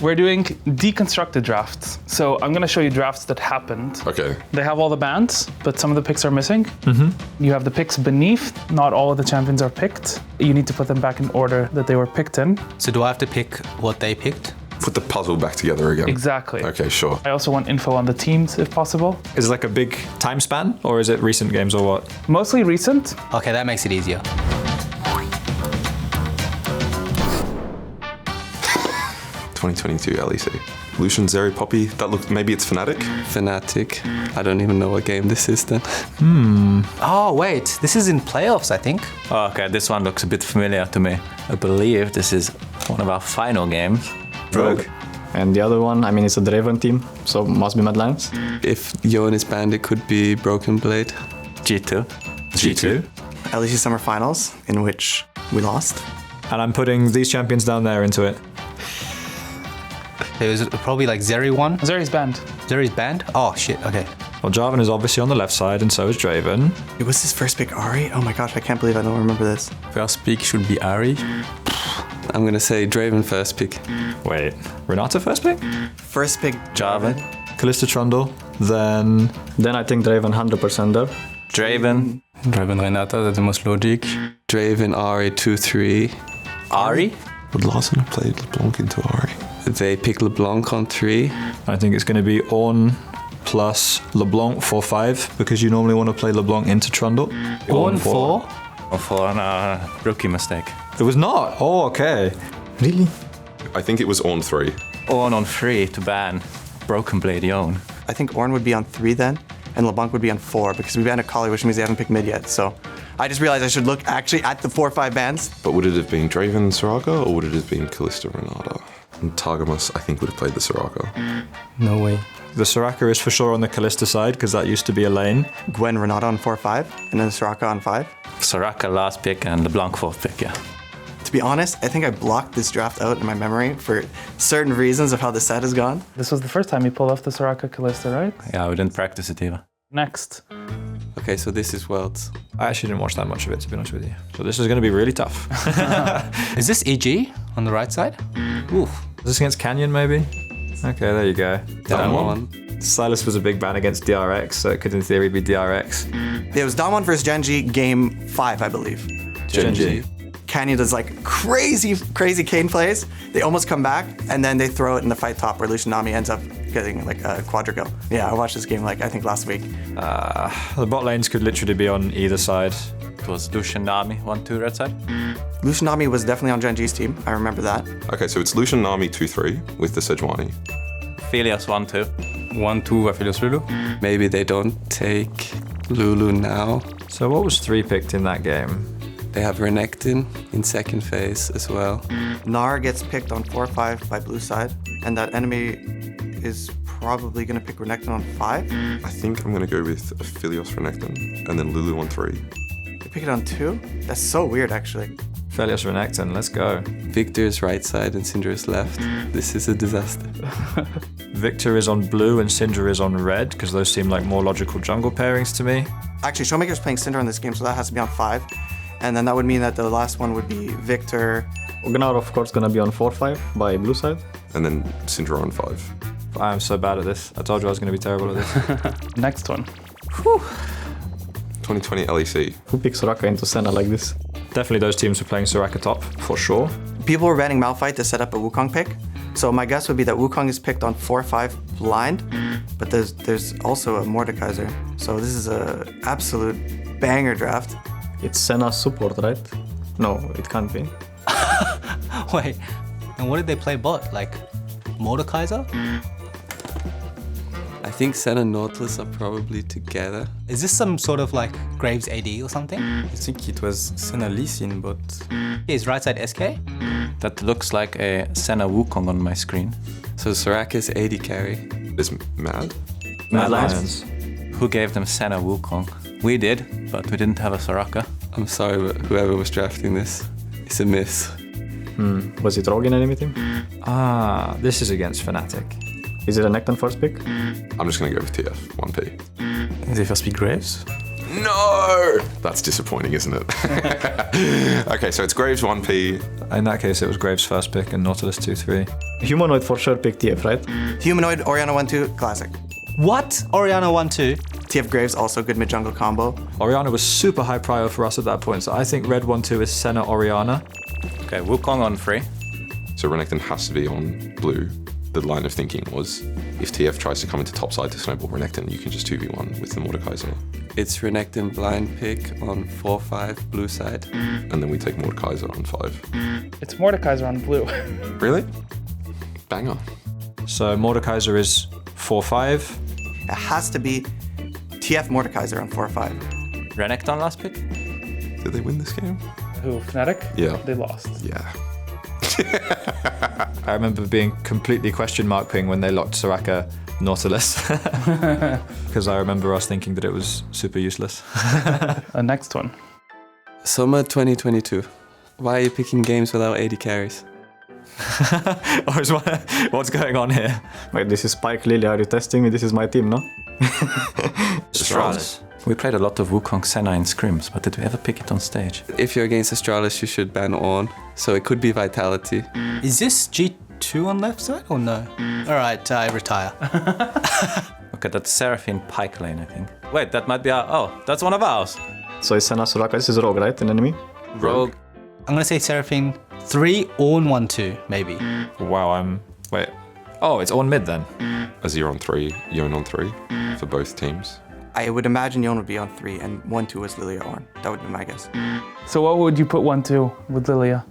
We're doing deconstructed drafts. So I'm going to show you drafts that happened. Okay. They have all the bands, but some of the picks are missing. You have the picks beneath. Not all of the champions are picked. You need to put them back in order that they were picked in. So do I have to pick what they picked? Put the puzzle back together again. Exactly. Okay, sure. I also want info on the teams, if possible. Is it like a big time span, or is it recent games, or what? Mostly recent. Okay, that makes it easier. 2022 LEC. Lucian, Zeri, Poppy. That looks. Maybe it's Fnatic. Fnatic. I don't even know what game this is then. Oh, wait. This is in playoffs, I think. Oh, okay, this one looks a bit familiar to me. I believe this is one of our final games. Rogue. And the other one, I mean, it's a Draven team, so must be Mad Lions. If Johan is banned, it could be Broken Blade. G2. G2. LEC Summer Finals, in which we lost. And I'm putting these champions down there into it. It was probably like Zeri one. Zeri's banned. Zeri's banned? Oh, shit. Okay. Well, Jarvan is obviously on the left side, and so is Draven. It was his first pick, Ari? Oh my gosh, I can't believe I don't remember this. First pick should be Ari. I'm gonna say Draven first pick. Wait, Renata first pick? First pick, Jarvan. Kalista Trundle, then... Then I think Draven 100% there. Draven. Draven Renata, that's the most logic. Draven, Ari, 2-3. Ari? Would Larson have played LeBlanc into Ari? They pick LeBlanc on 3. I think it's going to be Ornn plus LeBlanc 4-5, because you normally want to play LeBlanc into Trundle. Ornn 4? Or for a rookie mistake. It was not? Oh, okay. Really? I think it was on 3. Ornn on 3 to ban Broken Blade Yone. I think Ornn would be on 3 then, and LeBlanc would be on 4, because we banned Akali, which means they haven't picked mid yet, so... I just realized I should look actually at the 4-5 bands. But would it have been Draven Soraka, or would it have been Kalista Renata? And Targamas, I think, would have played the Soraka. No way. The Soraka is for sure on the Kalista side, because that used to be a lane. Gwen Renata on 4-5, and then Soraka on 5. Soraka last pick and LeBlanc fourth pick, yeah. To be honest, I think I blocked this draft out in my memory for certain reasons of how the set has gone. This was the first time you pulled off the Soraka Kalista, right? Yeah, we didn't practice it either. Next. Okay, so this is Worlds. I actually didn't watch that much of it, to be honest with you. So this is going to be really tough. Is this EG on the right side? Oof. Is this against Canyon, maybe? Okay, there you go. Damwon. Silas was a big ban against DRX, so it could in theory be DRX. It was Damwon versus Gen.G game 5, I believe. Gen.G. Canyon does like crazy Kane plays. They almost come back, and then they throw it in the fight top where Lucian Nami ends up getting like a quadra kill. Yeah, I watched this game like I think last week. The bot lanes could literally be on either side. It was Lucian Nami, 1-2 red side. Lucian Nami was definitely on Gen.G's team. I remember that. Okay, so it's Lucian Nami 2-3 with the Sejuani. Philios 1-2. 1-2 Aphelios Lulu. Maybe they don't take Lulu now. So what was 3 picked in that game? They have Renekton in second phase as well. Gnar gets picked on 4-5 by blue side, and that enemy is probably going to pick Renekton on 5. I think I'm going to go with Philios Renekton, and then Lulu on 3. They pick it on 2? That's so weird, actually. Phelios Renekton, let's go. Victor's right side and Syndra's left. This is a disaster. Victor is on blue and Syndra is on red, because those seem like more logical jungle pairings to me. Actually, Showmaker's playing Syndra in this game, so that has to be on 5. And then that would mean that the last one would be Victor. Gnar, of course, gonna be on 4-5 by blue side. And then Syndra on 5. I am so bad at this. I told you I was going to be terrible at this. Next one. 2020 LEC. Who picks Soraka into Senna like this? Definitely those teams were playing Soraka top, for sure. People were banning Malphite to set up a Wukong pick. So my guess would be that Wukong is picked on 4-5 blind, but there's also a Mordekaiser. So this is a absolute banger draft. It's Senna support, right? No, it can't be. Wait, and what did they play bot? Like Mordekaiser? I think Sen and Nautilus are probably together. Is this some sort of like Graves AD or something? I think it was Senna Lee Sin, but... Is right side SK? That looks like a Senna Wukong on my screen. So Soraka's AD carry. Is Mad? Mad Lions. Who gave them Senna Wukong? We did, but we didn't have a Soraka. I'm sorry, but whoever was drafting this, it's a miss. Was it Rogue in anything? Ah, this is against Fnatic. Is it a Necton first pick? I'm just going to go with TF, 1P. They first pick Graves. No! That's disappointing, isn't it? Okay, so it's Graves 1P. In that case, it was Graves' first pick and Nautilus 2-3. Humanoid for sure picked TF, right? Humanoid, Oriana 1-2, classic. What? Oriana 1-2? TF Graves, also good mid-jungle combo. Oriana was super high prio for us at that point, so I think red 1-2 is Senna Oriana. Okay, Wukong on 3. So Renekton has to be on blue. The line of thinking was, if TF tries to come into topside to snowball Renekton, you can just 2v1 with the Mordekaiser. It's Renekton blind pick on 4-5 blue side. And then we take Mordekaiser on 5. It's Mordekaiser on blue. Really? Banger. So Mordekaiser is 4-5. It has to be TF Mordekaiser on 4-5. Renekton last pick? Did they win this game? Who, Fnatic? Yeah. They lost. Yeah. I remember being completely question mark ping when they locked Soraka Nautilus. Because I remember us thinking that it was super useless. Next one. Summer 2022. Why are you picking games without 80 carries? What's going on here? Wait, this is Spike Lily. Are you testing me? This is my team, no? Astralis. We played a lot of Wukong Senna in scrims, but did we ever pick it on stage? If you're against Astralis, you should ban Ornn. So it could be Vitality. Is this G2 on left side or no? Alright, I retire. Okay, that's Seraphine Pike lane, I think. Wait, that might be our... Oh, that's one of ours. So it's Senna Soraka. This is Rogue, right? An enemy? Rogue. I'm gonna say Seraphine 3, Ornn 1-2, maybe. Wow, Wait. Oh, it's on mid then. Azir on 3, Yone on 3 for both teams. I would imagine Yone would be on 3 and 1-2 was Lilia Ornn. That would be my guess. So what would you put 1-2 with Lilia?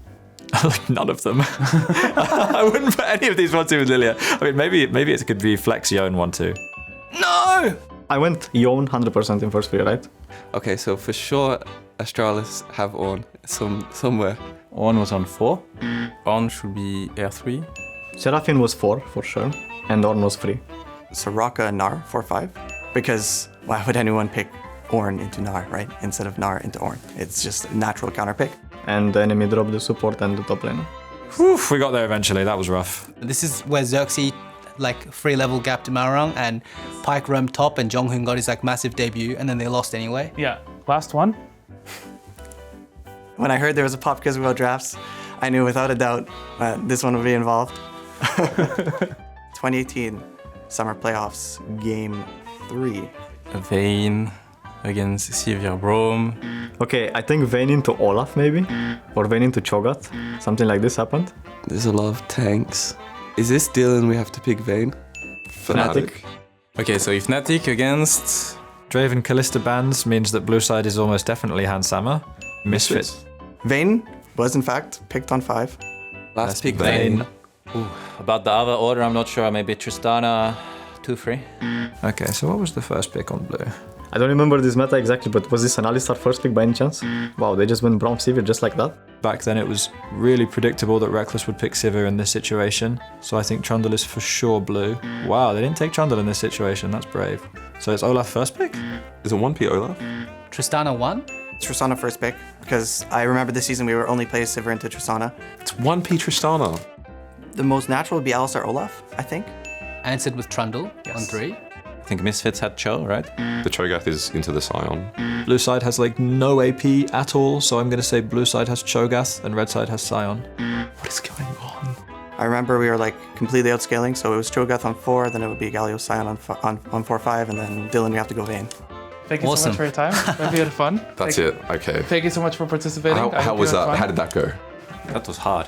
Like none of them. I wouldn't put any of these 1-2 with Lilia. I mean, maybe it could be Flex Yone 1-2. No! I went Yone 100% in first three, right? Okay, so for sure Astralis have Ornn somewhere. Ornn was on 4. Ornn should be R3. Seraphine was 4 for sure, and Ornn was 3. Soraka and Gnar 4-5. Because why would anyone pick Ornn into Gnar, right? Instead of Gnar into Ornn. It's just a natural counter pick. And the enemy dropped the support and the top laner. Whew, we got there eventually. That was rough. This is where Xerxes like 3-level gapped Marang and Pike roamed top and Jonghyun got his like massive debut and then they lost anyway. Yeah. Last one. When I heard there was a Pop Quiz World Drafts, I knew without a doubt this one would be involved. 2018 Summer Playoffs Game 3. Vayne against Sivir Braum. Okay, I think Vayne into Olaf maybe? Or Vayne into Cho'Gath. Something like this happened. There's a lot of tanks. Is this Dylan we have to pick Vayne? Fnatic. Okay, so if Fnatic against... Draven Callista bans means that blue side is almost definitely Hans Sammer. Misfit. Vayne was in fact picked on 5. Last pick Vayne. About the other order, I'm not sure. Maybe Tristana 2-3. Okay, so what was the first pick on blue? I don't remember this meta exactly, but was this an Alistar first pick by any chance? Wow, they just went Braum Sivir just like that? Back then it was really predictable that Reckless would pick Sivir in this situation, so I think Trundle is for sure blue. Wow, they didn't take Trundle in this situation, that's brave. So it's Olaf first pick? Is it 1P Olaf? Tristana 1? Tristana first pick, because I remember this season we were only playing Sivir into Tristana. It's 1P Tristana. The most natural would be Alistar Olaf, I think. Answered with Trundle on 3. I think Misfits had Cho, right? The Cho'Gath is into the Scion. Blue side has like no AP at all, so I'm gonna say blue side has Cho'Gath and red side has Scion. What is going on? I remember we were like completely outscaling, so it was Cho'Gath on 4, then it would be Galio Scion on 4-5, and then Dylan, we have to go Vayne. Thank you so Awesome. much for your time. Hope you had fun. That's it. Okay. Thank you so much for participating. I How hope was you had that? fun. How did that go? That was hard.